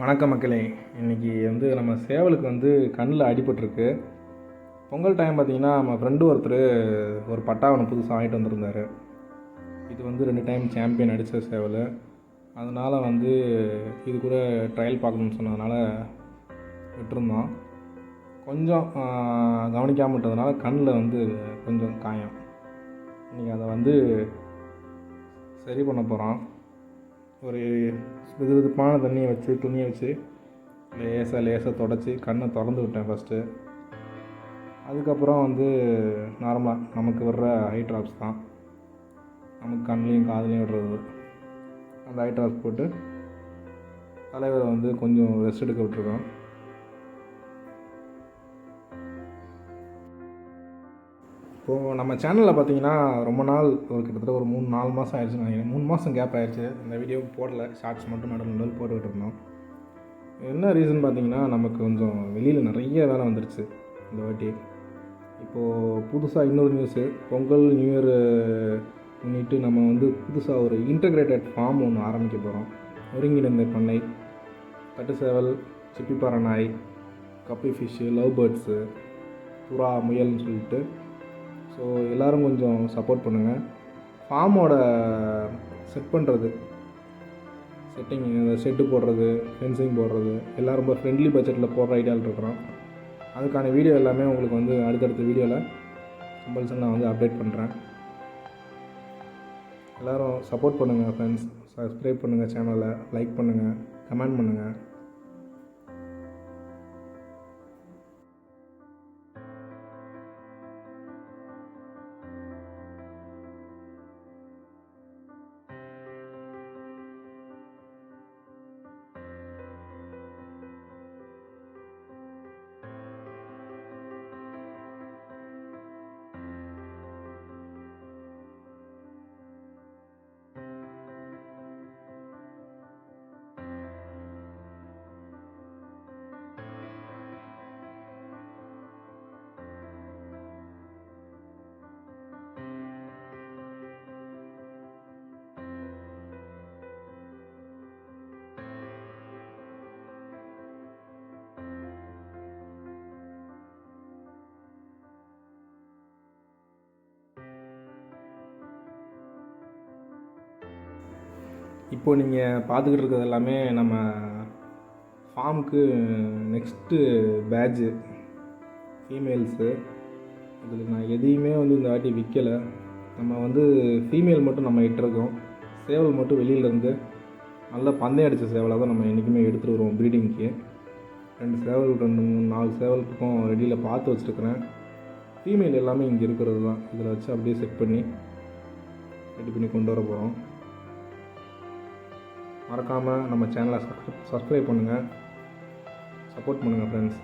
வணக்கம் மக்களே. இன்றைக்கி நம்ம சேவலுக்கு கண்ணில் அடிபட்டிருக்கு. பொங்கல் டைம் பார்த்திங்கன்னா நம்ம ஃப்ரெண்டு ஒருத்தர் ஒரு பட்டாவனை புதுசாக வாங்கிட்டு வந்திருந்தார். இது 2 டைம் சாம்பியன் அடித்த சேவல். அதனால் இது கூட ட்ரையல் பார்க்கணுன்னு சொன்னதுனால விட்டுருந்தோம். கொஞ்சம் கவனிக்காமல் விட்டதுனால கண்ணில் கொஞ்சம் காயம். இன்றைக்கி அதை சரி பண்ண போகிறோம். ஒரு வெதுவெதுப்பான துணியை வச்சு லேசாக தொடச்சி கண்ணை திறந்து விட்டேன் ஃபஸ்ட்டு. அதுக்கப்புறம் நார்மலாக நமக்கு வர்ற ஐ ட்ராப்ஸ் தான், நமக்கு கண்லேயும் காதுலேயும் விடுறது. அந்த ஐ ட்ராப்ஸ் போட்டு தலைவரை கொஞ்சம் ரெஸ்ட் எடுக்க விட்டுருக்கோம். இப்போது நம்ம சேனலில் பார்த்திங்கன்னா ரொம்ப நாள் கிட்டத்தட்ட ஒரு 3-4 மாதம் ஆயிடுச்சுன்னு நினைக்கிறேன். 3 மாதம் கேப் ஆயிடுச்சு. இந்த வீடியோ போடல, ஷார்ட்ஸ் மட்டும் நடுவில் போட்டுக்கிட்டு இருந்தோம். என்ன ரீசன் பார்த்திங்கன்னா, நமக்கு கொஞ்சம் வெளியில் நிறைய வேலை வந்துருச்சு இந்த வாட்டி. இப்போது புதுசாக இன்னொரு நியூஸு, பொங்கல் நியூ இயர் முன்னிட்டு நம்ம புதுசாக ஒரு இன்டகிரேட்டட் ஃபார்ம் ஒன்று ஆரம்பிக்க போகிறோம். ஒருங்கிணைந்த பண்ணை, தட்டு சேவல், சிப்பிப்பாறை நாய், கப்பி ஃபிஷ்ஷு, லவ் பேர்ட்ஸு, புறா, முயல்னு சொல்லிட்டு. ஸோ எல்லோரும் கொஞ்சம் சப்போர்ட் பண்ணுங்கள். ஃபார்மோட செட் பண்ணுறது, செட்டிங், ஷெட்டு போடுறது, ஃபென்சிங் போடுறது எல்லாம் ரொம்ப ஃப்ரெண்ட்லி பட்ஜெட்டில் போடுற ஐடியாவில் இருக்கிறோம். அதுக்கான வீடியோ எல்லாமே உங்களுக்கு அடுத்தடுத்த வீடியோவில் கம்பல்சரி நான் அப்டேட் பண்ணுறேன். எல்லோரும் சப்போர்ட் பண்ணுங்கள் ஃப்ரெண்ட்ஸ். சப்ஸ்கிரைப் பண்ணுங்கள் சேனலை, லைக் பண்ணுங்கள், கமெண்ட் பண்ணுங்கள். இப்போது நீங்கள் பார்த்துக்கிட்டு இருக்கிறது எல்லாமே நம்ம ஃபார்முக்கு நெக்ஸ்ட்டு பேட்ஜு ஃபீமேல்ஸு. இதில் நான் எதையுமே இந்த வாட்டி விற்கலை. நம்ம ஃபீமேல் மட்டும் நம்ம இட்டிருக்கோம். சேவல் மட்டும் வெளியிலேருந்து நல்லா பந்தயம் அடித்த சேவலாக தான் நம்ம என்றைக்குமே எடுத்துகிட்டு வருவோம் ப்ரீடிங்க்கு. 2 சேவல், 2, 3, 4 சேவலுக்கும் ரெடியில் பார்த்து வச்சுருக்கிறேன். ஃபீமேல் எல்லாமே இங்கே இருக்கிறது தான். இதில் வச்சு அப்படியே செட் பண்ணி ரெடி பண்ணி கொண்டு வர போகிறோம். மறக்காமல் நம்ம சேனலை சப்ஸ்கிரைப் பண்ணுங்கள், சப்போர்ட் பண்ணுங்கள் ஃப்ரெண்ட்ஸ்.